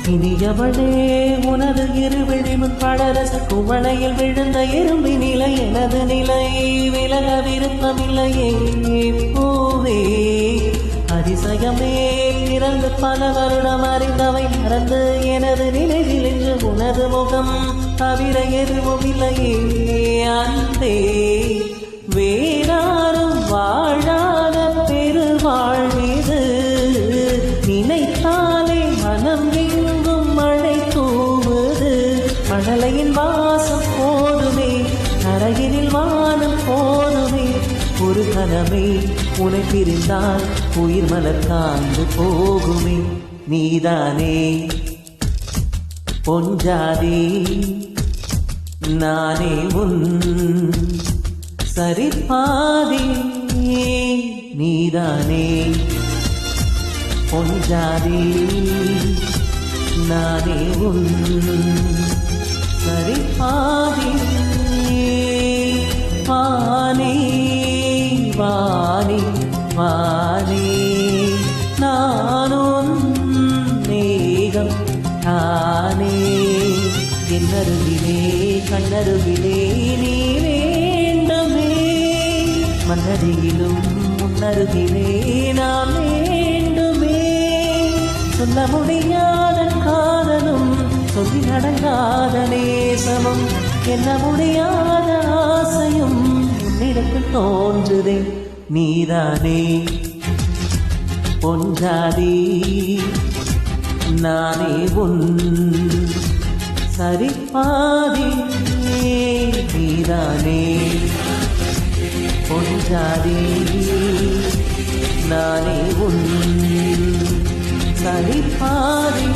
இனியவளே உனது இருவிழிமுன் படரச குவளையில் விழுந்த இரும்பி நிலை எனது நிலை விலக விருப்பமில்லையே பூவே அதிசயமே பிறந்து பல வருடம் அறிந்தவை மறந்து எனது நினைவில் என்று உனது முகம் தவிர எதுவும் இல்லையே அன்பே வேறாரும் வாழாத பெருவாழ்விது நினைத்தாலே மனம் எங்கும் மழை தூவுது மழலையின் வாசம் போதுமே கரையினில் வானம் போதுமே ஒரு கணமே உனை பிரிந்தால் உயிர் மலர் காந்து போகுமே நீதானே பொஞ்சாதே நானே உன் சரிபாதி நீதானே பொஞ்சாதே நானே உன் சரிபாதி வானே வானே வானே நானும் மேகம் தானே என்னருவிலே கண்ணருவிலே நீ வேண்டுமே மன்னதியிலும் முன்னருகிலே நாம் வேண்டுமே சொல்ல முடியாத காதலும் சொல்லி நடங்காத நேசமும் என்ன முடியாத ஆசையும் உன்னிடத்தில் தோன்றுதே நீதானே பொஞ்சாதி நானே உன் சரிபாதி நீதானே பொஞ்சாதி நானே உன் சரிபாதி